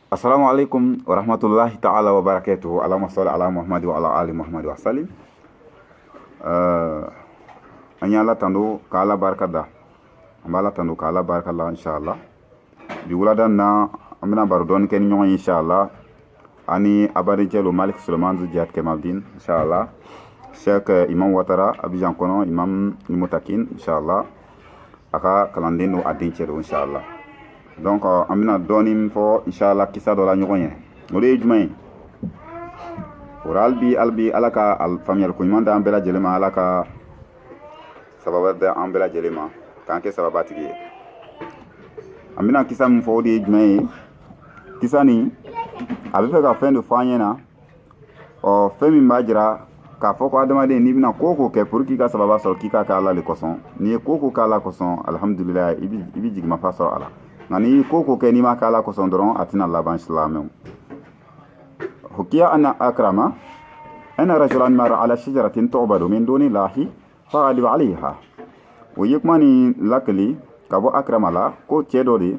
Assalamu alaikum wa rahmatullahi ta'ala wa barakatuhu. Allahumma salli ala Muhammad wa ala ali Muhammad wa sallim. Anyala tando kala barakada. Ambala tando kala barakalla inshallah. Di wuladan na amina bardon ken ñoy inshallah. Ani abadi jelo Malik Sulaiman zu jihad Kemaldin inshallah. Sheikh Imam Watara Abidjan Kono Imam Nimutakin inshallah. Aka kalandino adin chelo inshallah. Donc amina donim fo inshallah kisa do la ñogoñe ngode jumay oral bi albi alaka al famiyal ko manda ambela jelema alaka sababa da ambela jelema kanke sababa tigi amina kisa mu fo di jumay kisa ni abi fe ka fendo fanyena o femi majira ka fo ko adama de ni bina koko ke pour ki ka sababa so ki ka ala le koson ni koko kala koson alhamdulillah ibi jigma fa so ala ngani koko ke ni makala ko sondron atina laban islamu hukiya ana akrama ana rajulan mara ala shajaratin tu'badu min duni llahi faghalib alayha wayikmani lakli kabo akrama la ko cedodi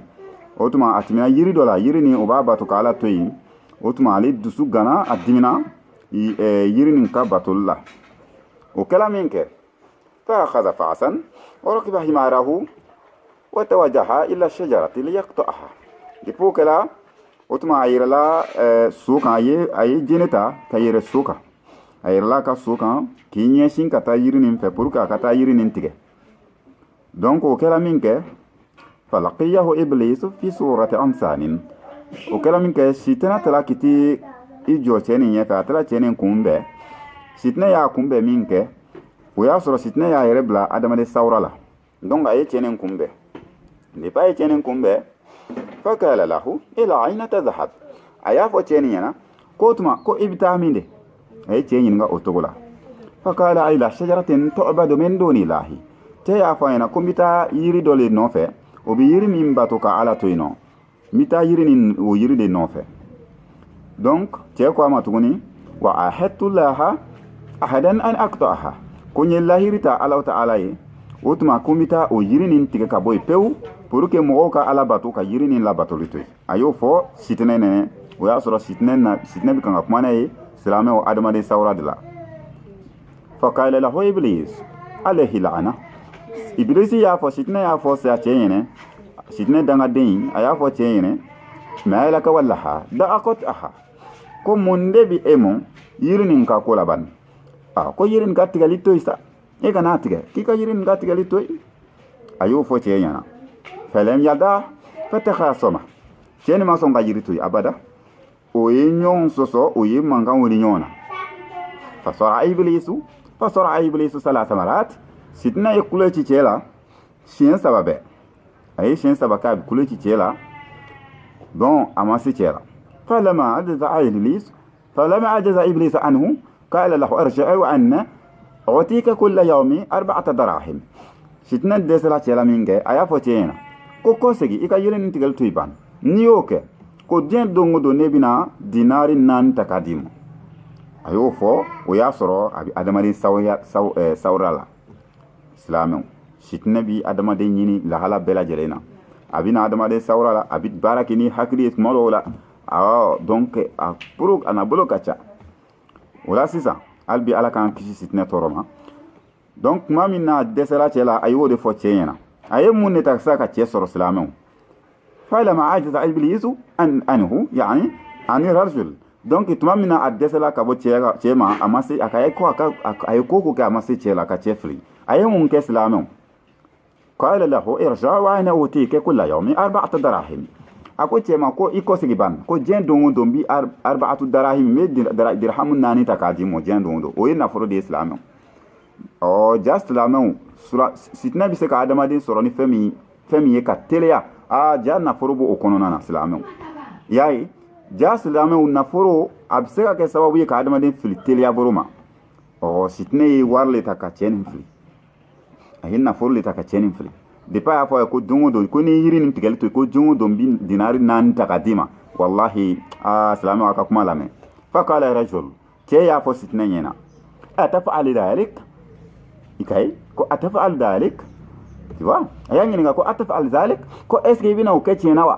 otuma atimina yiri dola yiri ni obaba to kala toyi otuma ali dusu gana adimina yiri ni ka batulla o kala minke fa akhadha fa'san wa rakiba himarahu وتوجه إلى الشجرة ليقطعها ديبو كلا وتما أيرلا سوكا أي جنتا كير سوكا أيرلا كسوكا كينيا شين كتا يرنين فبوركا كتا يرنين تيجي دونك وكلا منك فلقيه إبليس في صورة إنسان وكلا منك شيتنا تلا كتي إجو تشينين يفا تلا تشينين كومبي شيتنا يا كومبي منك ويا صورة شيتنا يا يربلا أدم دي سورة لا دونك أي تشينين كومبي لباي تشينين كومبي فقال له إلى أين تذهب أيافو تشينينا كوتما كو إبتامين دي أي تشينين أوتوغولا فقال إلى شجرة تعبد من دون الله تيافو ينا كومبيتا يري دولي نوفي وبي يري من باتوكا على توينو ميتا يري نين ويري دي نوفي دونك تيكو أما تغني وأحدت لها أحدا أن أقطعها كوني الله يريتا الله تعالى وتما كومبيتا ويري نين تيكا كابوي بيو pour que mo ka ala batu ka yiri ni la batu litoy ayo fo sitene ne o ya soro sitene bi kan kuma ne salame o adama de sawra de la fa qala lahu iblis alayhi la'ana iblis ya fo sitene ya fo sa cheyene sitene danga den aya fo cheyene ma la ka wallaha da akot aha ko monde bi emo yiri ni ka ko laban ko yiri ni ka tigali toy sa e kana tiga ki ka yiri ni ka tigali toy ayo fo cheyena فلم يدا فتخاصما شين ما سون غيرتو ابدا او ينيون سوسو او يمانغا ولينيونا فصرع ابليس ثلاث مرات سيدنا يقول تشيلا شين سبب اي شين سبب كاب كل تشيلا دون اماسي تشيلا فلما عجز ابليس عنه قال له ارجع وان اعطيك كل يوم 4 دراهم سيدنا دسلا تشيلا مينغي ايا فوتينا ko kosegi ika yelen tigal tuiban niyoke ko dien dongo do nebina dinari nan takadim ayo fo o ya soro abi adamari sawrala islamu shitnabi adamade nyini la hala bela jelena abina adamade sawrala abi barakini hakri molola donc a puru ana bolokacha wala sisa albi ala kan kisi sitne toroma donc mamina desela chela ayo de fo cheyena أي من تكساك تيسر سلامه فلما عجز إبليس عنه يعني عن الرجل donc tumamina adesela kabo chema amasi akayeko amasi chela ka chefri ayemun ke slamon qala lahu irja wa ana utika kull yawmi 4 darahim ako chema ko iko sigiban ko jendongo dombi 4 darahim me dirhamun nani takadimo jendongo o ina foro de islamon o just lamon sura sitna bi se ka adamadi soro ni femi ye ka teleya janna foro bo okonona na islamon yayi jas lamon na foro abse ka ke sababu ye ka adamadi fil teleya boroma o sitne yi warle ta ka chen fil ayin na foro le ta ka chen fil de pa afo ko dungo do ko ni yiri ni tigal to ko dungo do bin dinari nan ta kadima wallahi islamon aka kuma lame fa qala rajul ke ya fo sitne nyena atafa'al dhalik ikai ko atafa'al dhalik tiwa ayangi nga ko atafa'al dhalik ko eske bina o kace nawa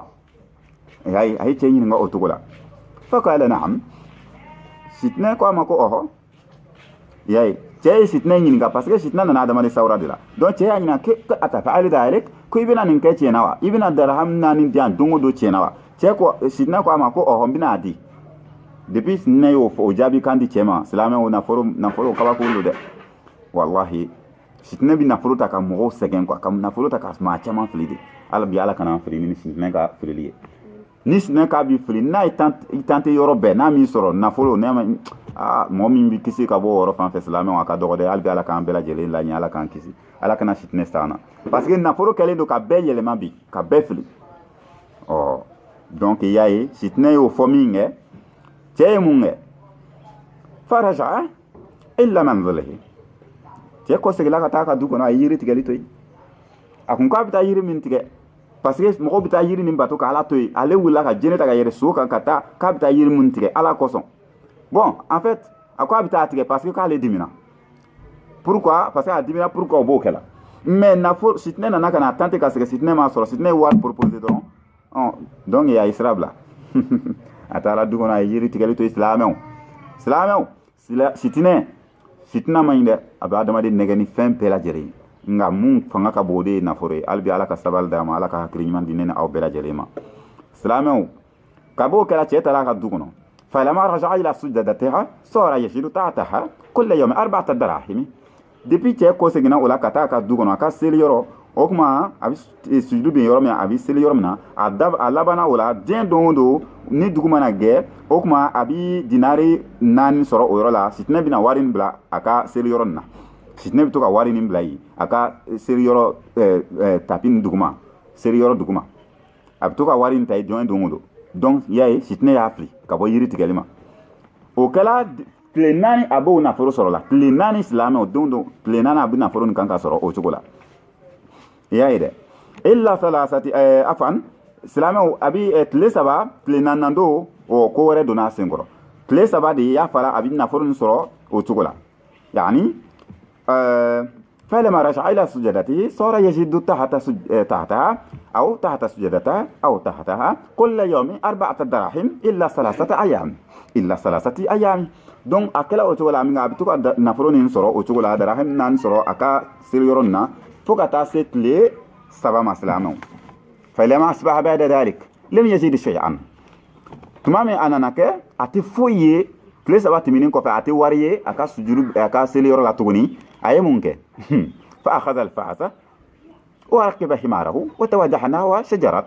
hay cɛ ɲininka o cogo la fa qala na'am sitna ko ma ko oho yayi cɛ ye sitna ɲininka parce que sitna nana adamadi sawra de la donc cɛ y'a ɲininka ke atafa'alu dhalik ko i bɛna nin kɛ tiɲɛ wa i bɛna daraham naani di yan don o don tiɲɛ wa cɛ ko sitna ko a ma ko ɔhɔ n bɛna a di depuis sitna y'o fɔ o jaabi kan di cɛ ma silamɛw nafolo kabako don dɛ wallahi sitna bi nafolo ta ka mɔgɔw sɛgɛn quoi ka nafolo ta ka maa caman fili de ala bi ala kana fili ni sitna ka filili ye ni sitna ka bi fili n'a ye tante yɔrɔ bɛɛ n'a min sɔrɔ nafolo n'a ma mɔgɔ min bi kisi ka bɔ o yɔrɔ fan fɛ silamɛw a ka dɔgɔ dɛ hali bi ala k'an bɛɛ lajɛlen laɲɛ ala k'an kisi ala kana sitna s'an na parce que nafolo kɛlen don ka bɛɛ yɛlɛma bi ka bɛɛ fili donc i y'a ye sitna y'o fɔ min kɛ cɛ ye mun kɛ faraja illa manzilihi cɛ kɔ segila ka taa ka du kɔnɔ a ye yiri tigɛli to yen a kun k'a bɛ taa yiri min tigɛ parce que mɔgɔw bɛ taa yiri nin bato k'ala to yen ale wulila ka jɛnɛ ta ka yɛrɛ so kan ka taa k'a bɛ taa yiri min tigɛ ala kosɔn bon en fait a ko a bɛ taa tigɛ parce que k'ale dimina pourquoi parce que a dimina pourquoi o b'o kɛ la mais nafolo sitna nana ka na tante ka sɛgɛ sitna m'a sɔrɔ sitna ye wari proposé dɔrɔn donc a ye sira bila a taara du kɔnɔ a ye yiri tigɛli to yen silamɛw sitna man ɲi dɛ a bɛ adamaden nɛgɛ ni fɛn bɛɛ lajɛlen ye nka mun fanga ka bon o de ye nafolo ye hali bi ala ka sabali d'a ma ala ka hakili ɲuman di ne ni aw bɛɛ lajɛlen ma silamɛw kab'o kɛra cɛ taara a ka du kɔnɔ falama raja'a ila sujadatiha sara yashidu tahtaha kulla yawmin 4 darahim depuis cɛ ko seginna o la ka taa a ka du kɔnɔ a ka seli yɔrɔ o kuma a bɛ sujudu bin yɔrɔ min a bɛ seli yɔrɔ min na a labanna o la diɲɛ don o don ni dugu mana gɛ o kuma a bɛ dinari 4 sɔrɔ o yɔrɔ la sitinɛ bɛna wari nin bila a ka seli yɔrɔ nin na sitinɛ bɛ to ka wari nin bila yen a ka seli yɔrɔ tapi nin duguma seli yɔrɔ duguma a bɛ to ka wari nin ta yen jɔn don o don donc i y'a ye sitinɛ y'a fili ka bɔ yiri tigɛli ma o kɛla tile 4 a b'o nafolo sɔrɔ la tile 4 silamɛ o don tile 4 a bɛ nafolo nin kan ka sɔrɔ o cogo la i y'a ye dɛ illa salasati afan silamɛw a bɛ tile 3 tile 4 don o ko wɛrɛ donna a senkɔrɔ tile 3 de y'a fara a bɛ nafolo nin sɔrɔ o cogo la yani فلما رجع إلى سجدته صار يجد تحتها أو تحت سجدتها أو تحتها كل يوم 4 دراهم إلا 3 أيام donc akela o cogo la min a bɛ to ka nafolo nin sɔrɔ o cogo la darahim 4 sɔrɔ a ka seli yɔrɔ nin na fo ka taa se tile 3 ma silamɛw فلما أصبح بعد ذلك لم يجد شيئا tuma min a nana kɛ a tɛ foyi ye tile 3 tɛmɛnen kɔfɛ a tɛ wari ye a ka sujudu a ka seli yɔrɔ la tuguni a ye mun kɛ فأخذ الفأس وركب حماره وتوجه نحو شجرة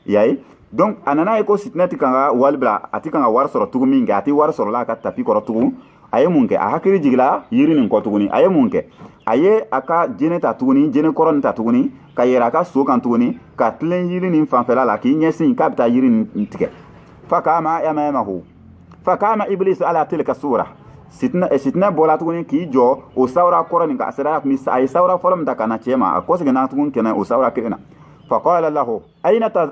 yayi donc anana ye ko sitna ti kanga walbla ati kanga war soro tugu min ga ati war soro la ka tapi koro tugu aye munke a hakiri jigla yiri nin ko tuguni aye munke aye aka jene ta tuguni jene koron ta tuguni ka yera ka so kan tuguni ka tlen yiri nin fanfela la ki nyesin ka bita yiri nin tike fakama yamamahu fakama iblis ala tilka sura sitna bola tuguni ki jo o sawra koron nin ka asira mi aye sawra folom ta kana chema ko sigena tugun kenan o sawra kena فقال له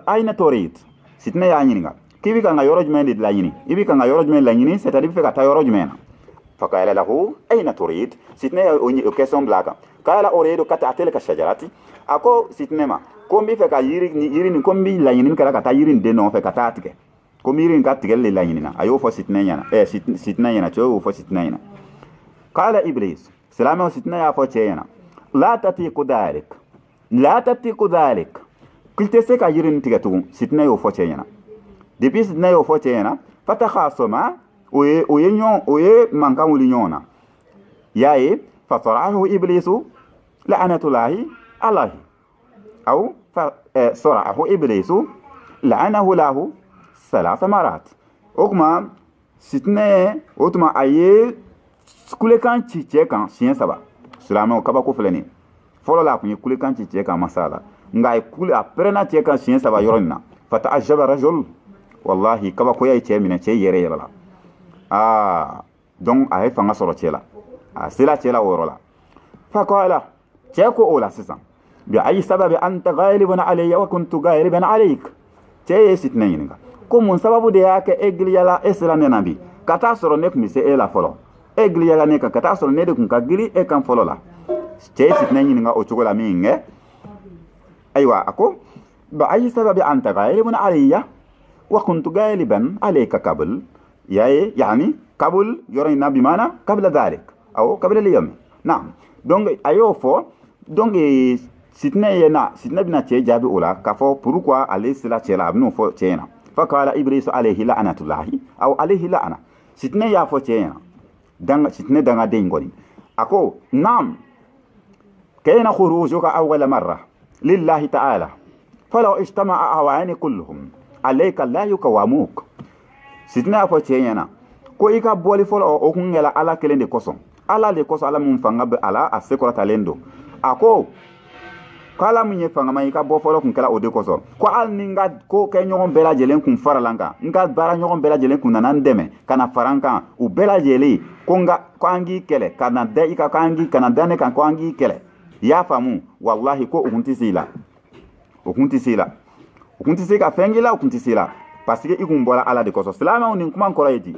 أين تريد سيتنا يا نينغا كيف كان يورج من دي لايني يبي كان يورج من لايني ستادي في كتا يورج من فقال له أين تريد سيتنا يا كيسون بلاكا قال أريد كتا تلك الشجرة أكو سيتنا ما كوم بي فكا يرين كوم بي لايني كلا كتا يرين دينو فكا تاتك كوم يرين كتا تجل لايني أيو فسيتنا ينا سيتنا ينا شو فسيتنا ينا قال إبليس سلامه سيتنا يا فوتشينا لا تتيق ذلك قلت سيكا يرين تيغتو سيتنا يو فوتشينا depuis sitna yo fotena fatakhasuma oye manka wulinyona yaye fasarahu iblisu la'natullahi alayhi au sarahu iblisu la'anahu lahu 3 marat okuma sitna otuma aye kule kan cice kan sien saba sulama kaba ko fleni folo la kunye kule kan cice kan masala ngai kule après na cice kan sien saba yoronna fata ajaba rajul wallahi kaba ko yai cemina ce yere yela donc a fanga soro cela sila cela worola fa qala ce ko ola sisan bi ay sababi anta ghalibun alayya wa kuntu ghaliban alayk ce sitnayin ko mun sababu de yake egli yala esla ne nabi kata soro nek mi se ela folo egli yala ne kata soro ne de kun ka gili e kan folo la ce sitnayin nga o chugola minge aywa ako ba ay sababi anta ghalibun alayya وكنت غالبا عليك قبل يعني قبل يورينا بمعنى قبل ذلك أو قبل اليوم. نعم donc ayo fo donc sitna bina che jabi ola ka fo pourquoi aller cela che la abno fo chena fa qala iblis alayhi la'natullahi aw alayhi la'na sitna ya fo chena danga sitna danga de ngoni ako nam kayna khurujuka awwal marra lillahi ta'ala falaw ijtama'a awani kulluhum alayka la yukawamuk sitna fo chena ko ika boli fo o kungela ala kelende koson ala le koso ala mun fanga be ala a sekora talendo ako kala mun ye fanga mai ka bo folo kun kala o de koso ko al ninga ko ke nyogon bela jelen kun faralanka nga bara nyogon bela jelen kun nan deme kana faranka u bela jeli ko nga ko angi kele kana de ika ko angi kana dane kan ko angi kele ya famu wallahi ko ukunti sila fengila ukunti sila parce que ikumbola ala de koso salama unin kuma nkora yiti